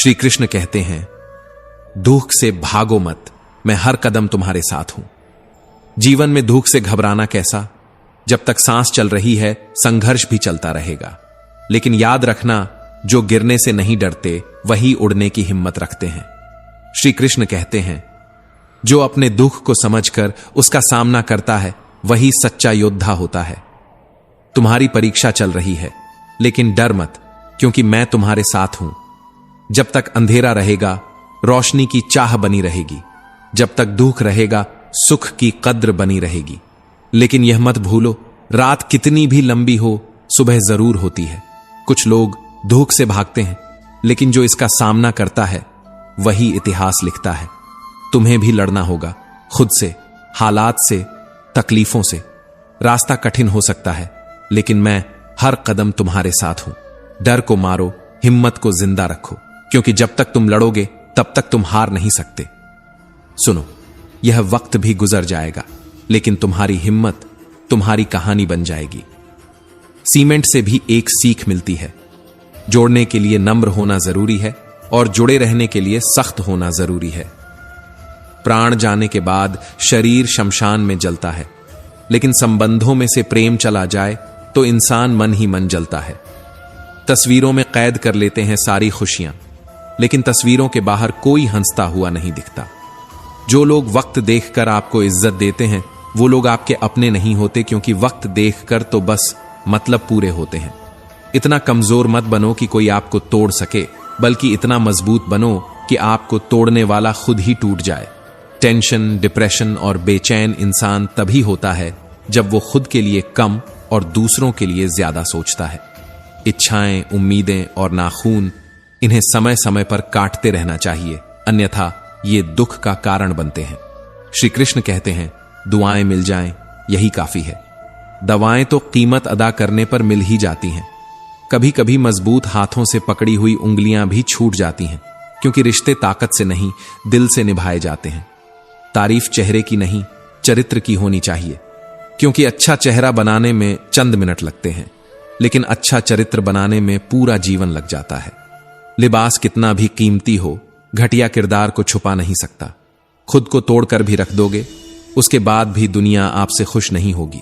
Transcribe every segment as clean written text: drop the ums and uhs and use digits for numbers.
श्री कृष्ण कहते हैं, दुख से भागो मत, मैं हर कदम तुम्हारे साथ हूं। जीवन में दुख से घबराना कैसा? जब तक सांस चल रही है संघर्ष भी चलता रहेगा, लेकिन याद रखना, जो गिरने से नहीं डरते वही उड़ने की हिम्मत रखते हैं। श्री कृष्ण कहते हैं, जो अपने दुख को समझकर उसका सामना करता है वही सच्चा योद्धा होता है। तुम्हारी परीक्षा चल रही है, लेकिन डर मत, क्योंकि मैं तुम्हारे साथ हूं। जब तक अंधेरा रहेगा रोशनी की चाह बनी रहेगी, जब तक दुख रहेगा सुख की कद्र बनी रहेगी। लेकिन यह मत भूलो, रात कितनी भी लंबी हो सुबह जरूर होती है। कुछ लोग दुख से भागते हैं, लेकिन जो इसका सामना करता है वही इतिहास लिखता है। तुम्हें भी लड़ना होगा, खुद से, हालात से, तकलीफों से। रास्ता कठिन हो सकता है, लेकिन मैं हर कदम तुम्हारे साथ हूं। डर को मारो, हिम्मत को जिंदा रखो, क्योंकि जब तक तुम लड़ोगे तब तक तुम हार नहीं सकते। सुनो, यह वक्त भी गुजर जाएगा, लेकिन तुम्हारी हिम्मत तुम्हारी कहानी बन जाएगी। सीमेंट से भी एक सीख मिलती है, जोड़ने के लिए नम्र होना जरूरी है और जुड़े रहने के लिए सख्त होना जरूरी है। प्राण जाने के बाद शरीर शमशान में जलता है, लेकिन संबंधों में से प्रेम चला जाए तो इंसान मन ही मन जलता है। तस्वीरों में कैद कर लेते हैं सारी खुशियां, लेकिन तस्वीरों के बाहर कोई हंसता हुआ नहीं दिखता। जो लोग वक्त देखकर आपको इज्जत देते हैं वो लोग आपके अपने नहीं होते, क्योंकि वक्त देखकर तो बस मतलब पूरे होते हैं। इतना कमजोर मत बनो कि कोई आपको तोड़ सके, बल्कि इतना मजबूत बनो कि आपको तोड़ने वाला खुद ही टूट जाए। टेंशन, डिप्रेशन और बेचैन इंसान तभी होता है जब वो खुद के लिए कम और दूसरों के लिए ज्यादा सोचता है। इच्छाएं, उम्मीदें और नाखून, इन्हें समय समय पर काटते रहना चाहिए, अन्यथा ये दुख का कारण बनते हैं। श्री कृष्ण कहते हैं, दुआएं मिल जाएं यही काफी है। दवाएं तो कीमत अदा करने पर मिल ही जाती हैं। कभी कभी मजबूत हाथों से पकड़ी हुई उंगलियां भी छूट जाती हैं, क्योंकि रिश्ते ताकत से नहीं दिल से निभाए जाते हैं। तारीफ चेहरे की नहीं चरित्र की होनी चाहिए, क्योंकि अच्छा चेहरा बनाने में चंद मिनट लगते हैं, लेकिन अच्छा चरित्र बनाने में पूरा जीवन लग जाता है। लिबास कितना भी कीमती हो, घटिया किरदार को छुपा नहीं सकता। खुद को तोड़कर भी रख दोगे, उसके बाद भी दुनिया आपसे खुश नहीं होगी।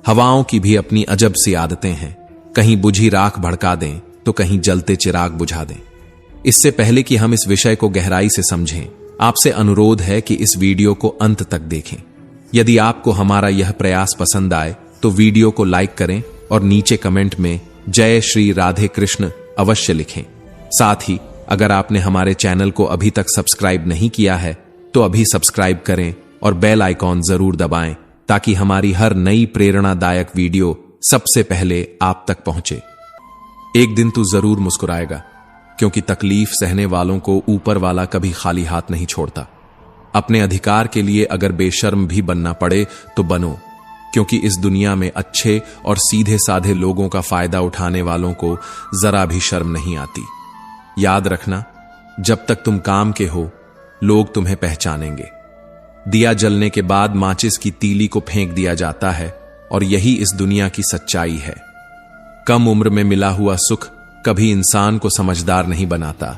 हवाओं की भी अपनी अजब सी आदतें हैं, कहीं बुझी राख भड़का दें तो कहीं जलते चिराग बुझा दें। इससे पहले कि हम इस विषय को गहराई से समझें, आपसे अनुरोध है कि इस वीडियो को अंत तक देखें। यदि आपको हमारा यह प्रयास पसंद आए तो वीडियो को लाइक करें और नीचे कमेंट में जय श्री राधे कृष्ण अवश्य लिखें। साथ ही अगर आपने हमारे चैनल को अभी तक सब्सक्राइब नहीं किया है तो अभी सब्सक्राइब करें और बेल आइकॉन जरूर दबाएं, ताकि हमारी हर नई प्रेरणादायक वीडियो सबसे पहले आप तक पहुंचे। एक दिन तू जरूर मुस्कुराएगा, क्योंकि तकलीफ सहने वालों को ऊपर वाला कभी खाली हाथ नहीं छोड़ता। अपने अधिकार के लिए अगर बेशर्म भी बनना पड़े तो बनो, क्योंकि इस दुनिया में अच्छे और सीधे साधे लोगों का फायदा उठाने वालों को जरा भी शर्म नहीं आती। याद रखना, जब तक तुम काम के हो लोग तुम्हें पहचानेंगे। दिया जलने के बाद माचिस की तीली को फेंक दिया जाता है, और यही इस दुनिया की सच्चाई है। कम उम्र में मिला हुआ सुख कभी इंसान को समझदार नहीं बनाता,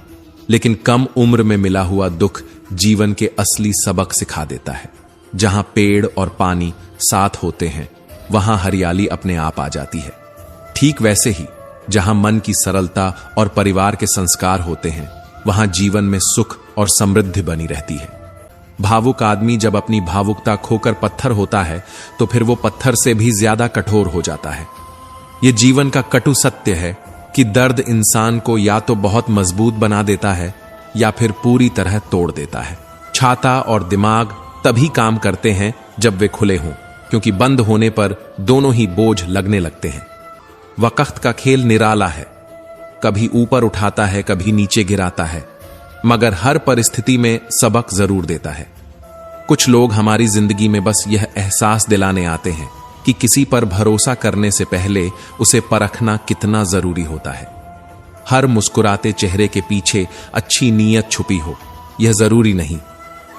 लेकिन कम उम्र में मिला हुआ दुख जीवन के असली सबक सिखा देता है। जहां पेड़ और पानी साथ होते हैं वहां हरियाली अपने आप आ जाती है। ठीक वैसे ही जहां मन की सरलता और परिवार के संस्कार होते हैं वहां जीवन में सुख और समृद्धि बनी रहती है। भावुक आदमी जब अपनी भावुकता खोकर पत्थर होता है तो फिर वो पत्थर से भी ज्यादा कठोर हो जाता है। ये जीवन का कटु सत्य है कि दर्द इंसान को या तो बहुत मजबूत बना देता है या फिर पूरी तरह तोड़ देता है। छाता और दिमाग तभी काम करते हैं जब वे खुले हों, क्योंकि बंद होने पर दोनों ही बोझ लगने लगते हैं। वक्त का खेल निराला है, कभी ऊपर उठाता है कभी नीचे गिराता है, मगर हर परिस्थिति में सबक जरूर देता है। कुछ लोग हमारी जिंदगी में बस यह एहसास दिलाने आते हैं कि किसी पर भरोसा करने से पहले उसे परखना कितना जरूरी होता है। हर मुस्कुराते चेहरे के पीछे अच्छी नीयत छुपी हो, यह जरूरी नहीं।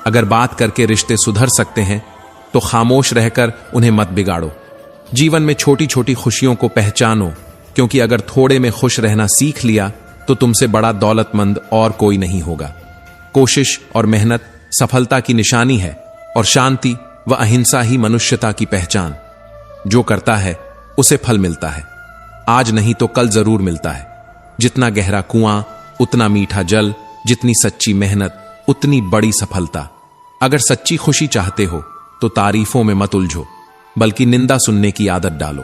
अगर बात करके रिश्ते सुधर सकते हैं तो खामोश रहकर उन्हें मत बिगाड़ो। जीवन में छोटी छोटी खुशियों को पहचानो, क्योंकि अगर थोड़े में खुश रहना सीख लिया तो तुमसे बड़ा दौलतमंद और कोई नहीं होगा। कोशिश और मेहनत सफलता की निशानी है और शांति व अहिंसा ही मनुष्यता की पहचान। जो करता है उसे फल मिलता है, आज नहीं तो कल जरूर मिलता है। जितना गहरा कुआं उतना मीठा जल, जितनी सच्ची मेहनत उतनी बड़ी सफलता। अगर सच्ची खुशी चाहते हो तो तारीफों में मत उलझो, बल्कि निंदा सुनने की आदत डालो,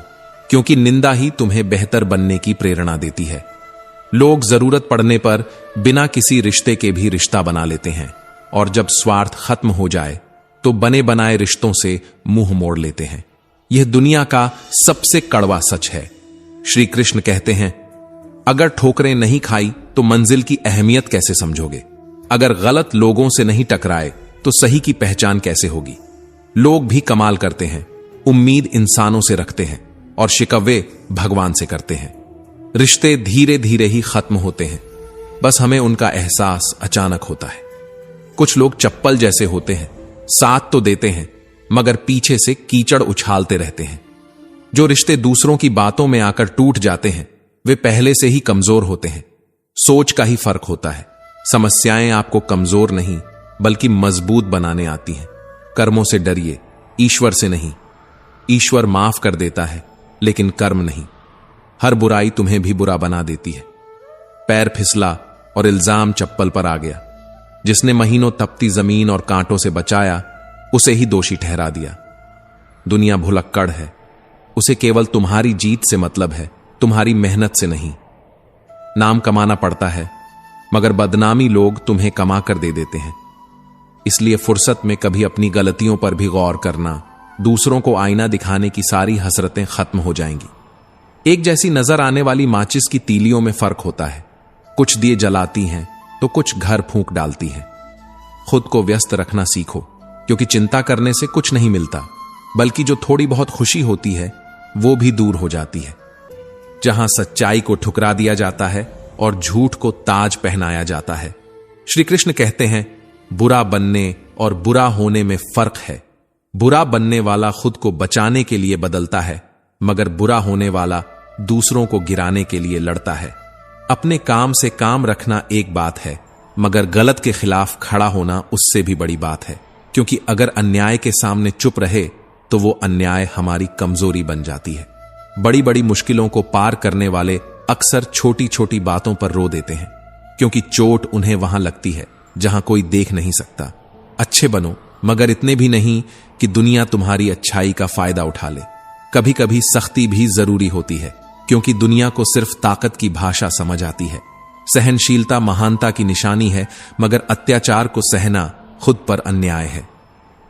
क्योंकि निंदा ही तुम्हें बेहतर बनने की प्रेरणा देती है। लोग जरूरत पड़ने पर बिना किसी रिश्ते के भी रिश्ता बना लेते हैं, और जब स्वार्थ खत्म हो जाए तो बने बनाए रिश्तों से मुंह मोड़ लेते हैं। यह दुनिया का सबसे कड़वा सच है। श्री कृष्ण कहते हैं, अगर ठोकरें नहीं खाई तो मंजिल की अहमियत कैसे समझोगे? अगर गलत लोगों से नहीं टकराए तो सही की पहचान कैसे होगी? लोग भी कमाल करते हैं, उम्मीद इंसानों से रखते हैं और शिकवे भगवान से करते हैं। रिश्ते धीरे धीरे ही खत्म होते हैं, बस हमें उनका एहसास अचानक होता है। कुछ लोग चप्पल जैसे होते हैं, साथ तो देते हैं मगर पीछे से कीचड़ उछालते रहते हैं। जो रिश्ते दूसरों की बातों में आकर टूट जाते हैं वे पहले से ही कमजोर होते हैं। सोच का ही फर्क होता है। समस्याएं आपको कमजोर नहीं बल्कि मजबूत बनाने आती हैं। कर्मों से डरिए, ईश्वर से नहीं। ईश्वर माफ कर देता है लेकिन कर्म नहीं। हर बुराई तुम्हें भी बुरा बना देती है। पैर फिसला और इल्जाम चप्पल पर आ गया। जिसने महीनों तपती जमीन और कांटों से बचाया उसे ही दोषी ठहरा दिया। दुनिया भुलक्कड़ है, उसे केवल तुम्हारी जीत से मतलब है, तुम्हारी मेहनत से नहीं। नाम कमाना पड़ता है मगर बदनामी लोग तुम्हें कमा कर दे देते हैं। इसलिए फुर्सत में कभी अपनी गलतियों पर भी गौर करना, दूसरों को आईना दिखाने की सारी हसरतें खत्म हो जाएंगी। एक जैसी नजर आने वाली माचिस की तीलियों में फर्क होता है। कुछ दिए जलाती हैं तो कुछ घर फूंक डालती हैं। खुद को व्यस्त रखना सीखो, क्योंकि चिंता करने से कुछ नहीं मिलता, बल्कि जो थोड़ी बहुत खुशी होती है वो भी दूर हो जाती है। जहां सच्चाई को ठुकरा दिया जाता है और झूठ को ताज पहनाया जाता है। श्री कृष्ण कहते हैं, बुरा बनने और बुरा होने में फर्क है। बुरा बनने वाला खुद को बचाने के लिए बदलता है, मगर बुरा होने वाला दूसरों को गिराने के लिए लड़ता है। अपने काम से काम रखना एक बात है, मगर गलत के खिलाफ खड़ा होना उससे भी बड़ी बात है। क्योंकि अगर अन्याय के सामने चुप रहे तो वो अन्याय हमारी कमजोरी बन जाती है। बड़ी बड़ी मुश्किलों को पार करने वाले अक्सर छोटी छोटी बातों पर रो देते हैं, क्योंकि चोट उन्हें वहां लगती है जहां कोई देख नहीं सकता। अच्छे बनो, मगर इतने भी नहीं कि दुनिया तुम्हारी अच्छाई का फायदा उठा ले। कभी कभी सख्ती भी जरूरी होती है, क्योंकि दुनिया को सिर्फ ताकत की भाषा समझ आती है। सहनशीलता महानता की निशानी है, मगर अत्याचार को सहना खुद पर अन्याय है।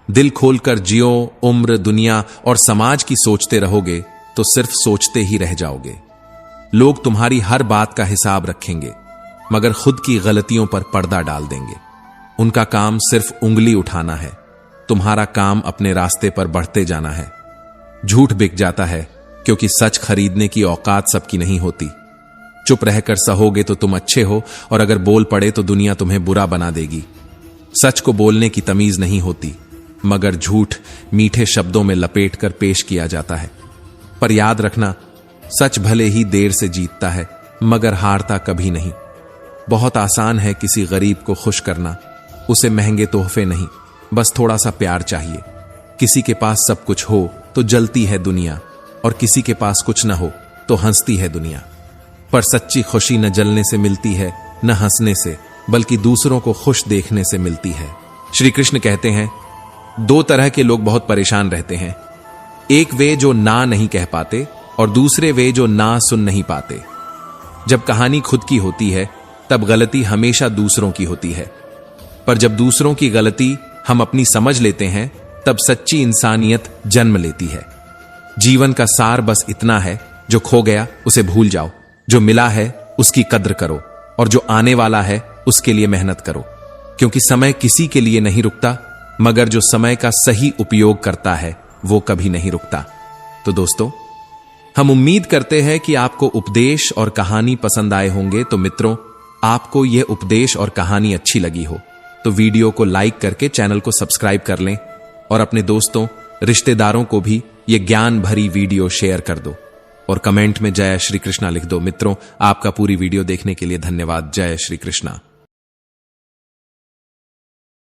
दिल खोलकर जियो, उम्र, दुनिया और समाज की सोचते रहोगे तो सिर्फ सोचते ही रह जाओगे। लोग तुम्हारी हर बात का हिसाब रखेंगे, मगर खुद की गलतियों पर पर्दा डाल देंगे। उनका काम सिर्फ उंगली उठाना है, तुम्हारा काम अपने रास्ते पर बढ़ते जाना है। झूठ बिक जाता है, क्योंकि सच खरीदने की औकात सबकी नहीं होती। चुप रहकर सहोगे तो तुम अच्छे हो, और अगर बोल पड़े तो दुनिया तुम्हें बुरा बना देगी। सच को बोलने की तमीज नहीं होती, मगर झूठ मीठे शब्दों में लपेटकर पेश किया जाता है। पर याद रखना, सच भले ही देर से जीतता है, मगर हारता कभी नहीं। बहुत आसान है किसी गरीब को खुश करना, उसे महंगे तोहफे नहीं, बस थोड़ा सा प्यार चाहिए। किसी के पास सब कुछ हो तो जलती है दुनिया, और किसी के पास कुछ न हो तो हंसती है दुनिया। पर सच्ची खुशी न जलने से मिलती है, न हंसने से, बल्कि दूसरों को खुश देखने से मिलती है। श्री कृष्ण कहते हैं, दो तरह के लोग बहुत परेशान रहते हैं। एक वे जो ना नहीं कह पाते, और दूसरे वे जो ना सुन नहीं पाते। जब कहानी खुद की होती है तब गलती हमेशा दूसरों की होती है, पर जब दूसरों की गलती हम अपनी समझ लेते हैं तब सच्ची इंसानियत जन्म लेती है। जीवन का सार बस इतना है, जो खो गया उसे भूल जाओ, जो मिला है उसकी कद्र करो, और जो आने वाला है उसके लिए मेहनत करो। क्योंकि समय किसी के लिए नहीं रुकता, मगर जो समय का सही उपयोग करता है वो कभी नहीं रुकता। तो दोस्तों, हम उम्मीद करते हैं कि आपको उपदेश और कहानी पसंद आए होंगे। तो मित्रों, आपको यह उपदेश और कहानी अच्छी लगी हो तो वीडियो को लाइक करके चैनल को सब्सक्राइब कर लें, और अपने दोस्तों, रिश्तेदारों को भी ये ज्ञान भरी वीडियो शेयर कर दो। और कमेंट में जय श्री कृष्णा लिख दो। मित्रों, आपका पूरी वीडियो देखने के लिए धन्यवाद। जय श्री कृष्णा।